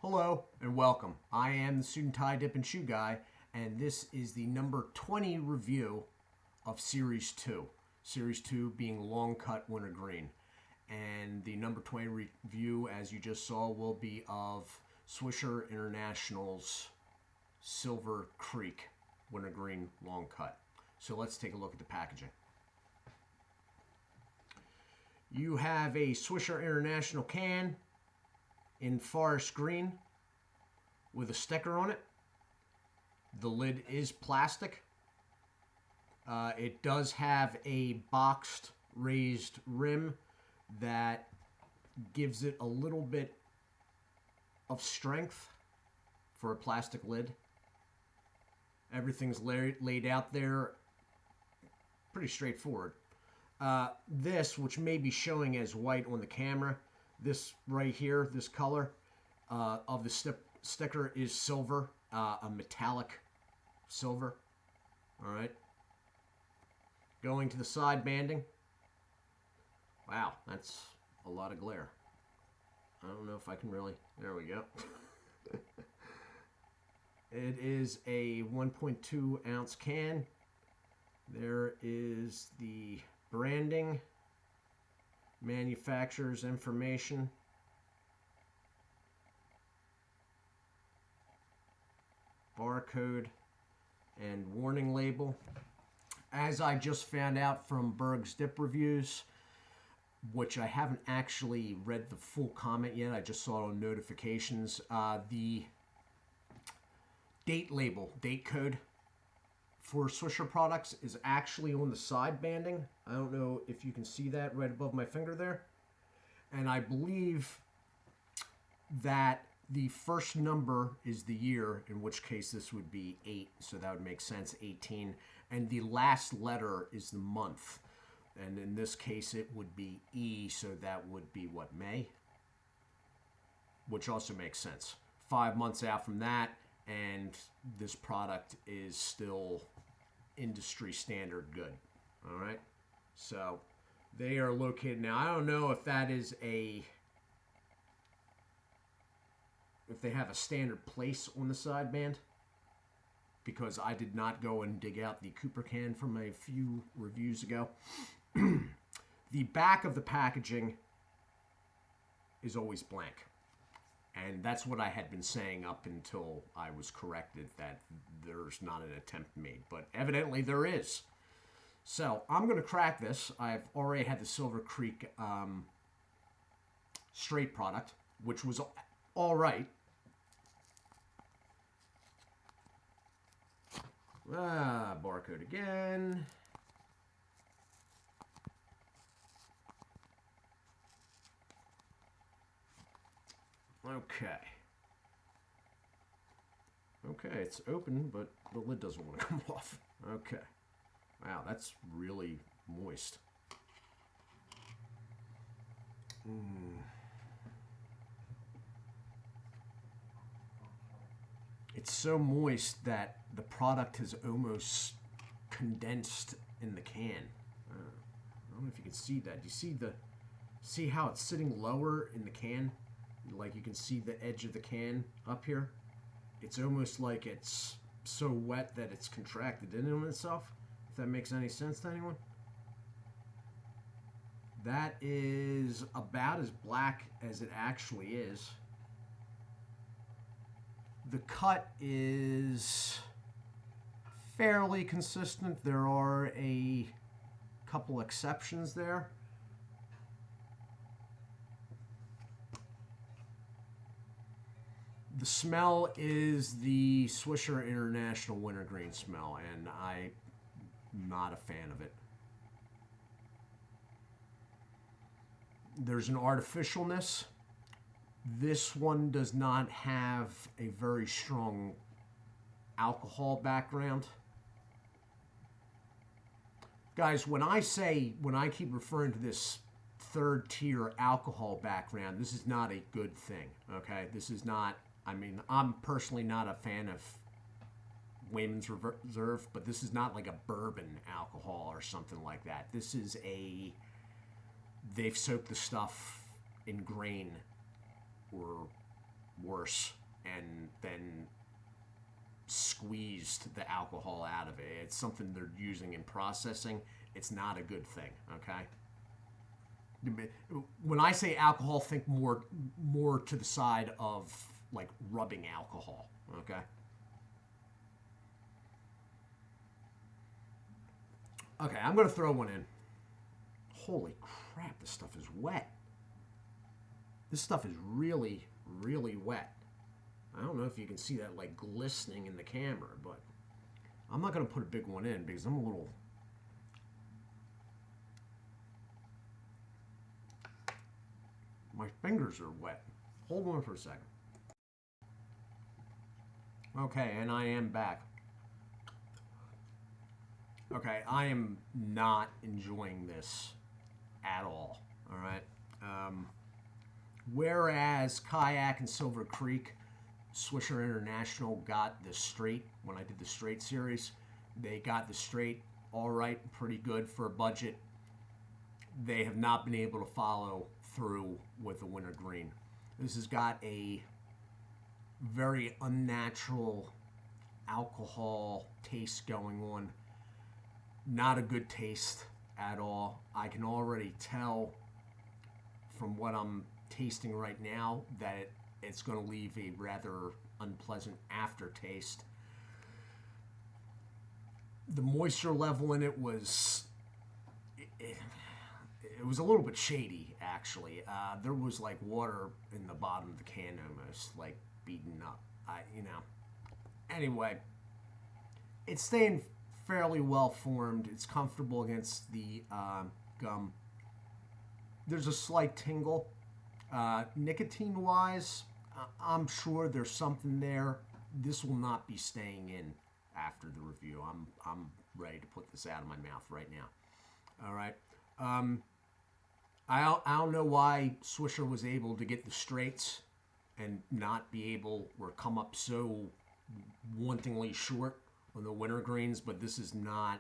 Hello and welcome. I am the Suit&Tie Dip&ChewGuy, and this is the number 20 review of Series 2. Series 2 being Long Cut Wintergreen. And the number 20 review, as you just saw, will be of Swisher International's Silver Creek Wintergreen Long Cut. So let's take a look at the packaging. You have a Swisher International can in forest green with a sticker on it. The lid is plastic. It does have a boxed raised rim that gives it a little bit of strength for a plastic lid. Everything's laid out there pretty straightforward. This, which may be showing as white on the camera, this right here, this color of the sticker is silver, a metallic silver. All right. Going to the side banding. Wow, that's a lot of glare. I don't know if I can really. There we go. It is a 1.2 ounce can. There is the branding, manufacturer's information, barcode, and warning label. As I just found out from Berg's Dip Reviews, which I haven't actually read the full comment yet, I just saw it on notifications, the date label, date code for Swisher products is actually on the side banding. I don't know if you can see that right above my finger there. And I believe that the first number is the year, in which case this would be 8, so that would make sense, 18. And the last letter is the month. And in this case it would be E, so that would be what, May? Which also makes sense. 5 months out from that, and this product is still industry standard good. All right, so they are located now. I don't know if that is if they have a standard place on the side band, because I did not go and dig out the Cooper can from a few reviews ago. The back of the packaging is always blank. And that's what I had been saying up until I was corrected that there's not an attempt made. But evidently there is. So I'm going to crack this. I've already had the Silver Creek straight product, which was all right. Barcode again. Okay, it's open, but the lid doesn't want to come off. Okay. Wow, that's really moist. It's so moist that the product has almost condensed in the can. I don't know if you can see that. Do you see how it's sitting lower in the can? Like you can see the edge of the can up here. It's almost like it's so wet that it's contracted in on itself. If that makes any sense to anyone. That is about as black as it actually is. The cut is fairly consistent. There are a couple exceptions there. The smell is the Swisher International Wintergreen smell, and I'm not a fan of it. There's an artificialness. This one does not have a very strong alcohol background. Guys, when I keep referring to this third tier alcohol background, this is not a good thing, okay? This is not, I mean, I'm personally not a fan of Women's Reserve, but this is not like a bourbon alcohol or something like that. This is they've soaked the stuff in grain or worse and then squeezed the alcohol out of it. It's something they're using in processing. It's not a good thing, okay? When I say alcohol, think more to the side of like rubbing alcohol, okay? Okay, I'm going to throw one in. Holy crap, this stuff is wet. This stuff is really, really wet. I don't know if you can see that like glistening in the camera, but I'm not going to put a big one in because I'm a little... My fingers are wet. Hold on for a second. Okay, and I am back. Okay, I am not enjoying this at all. All right. Whereas Kayak and Silver Creek, Swisher International got the straight when I did the straight series. They got the straight all right, pretty good for a budget. They have not been able to follow through with the Wintergreen. This has got a very unnatural alcohol taste going on. Not a good taste at all. I can already tell from what I'm tasting right now that it's going to leave a rather unpleasant aftertaste. The moisture level in it was it was a little bit shady, actually. There was like water in the bottom of the can almost, like beaten up. Anyway, it's staying fairly well formed. It's comfortable against the gum. There's a slight tingle. Nicotine-wise, I'm sure there's something there. This will not be staying in after the review. I'm ready to put this out of my mouth right now. All right. I don't know why Swisher was able to get the straights and not be able or come up so wantingly short on the Wintergreens, but this is not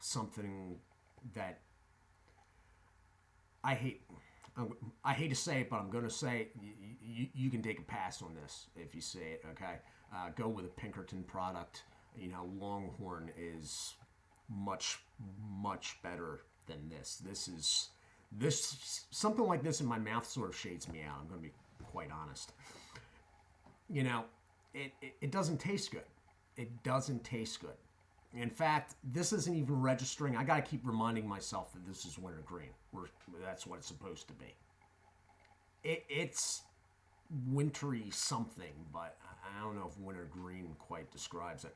something that I hate. I hate to say it, but I'm going to say you can take a pass on this if you say it, okay? Go with a Pinkerton product. Longhorn is much, much better than this. This something like this in my mouth sort of shades me out. I'm going to be quite honest. It doesn't taste good. It doesn't taste good. In fact, this isn't even registering. I got to keep reminding myself that this is Wintergreen. That's what it's supposed to be. It's wintry something, but I don't know if Wintergreen quite describes it.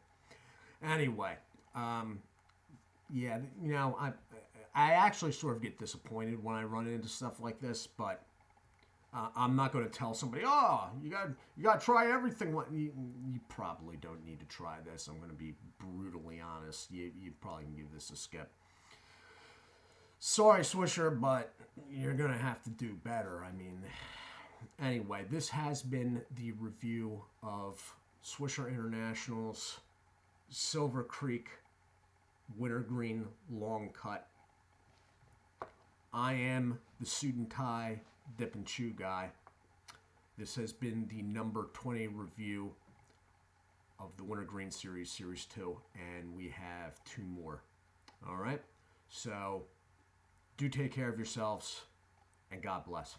Anyway, I actually sort of get disappointed when I run into stuff like this, but I'm not going to tell somebody, oh, you got to try everything. You probably don't need to try this. I'm going to be brutally honest. You probably can give this a skip. Sorry, Swisher, but you're going to have to do better. Anyway, this has been the review of Swisher International's Silver Creek Wintergreen Long Cut. I am the Suit&Tie Dip&ChewGuy. This has been the number 20 review of the Wintergreen series, Series 2, and we have 2 more. All right? So, do take care of yourselves, and God bless.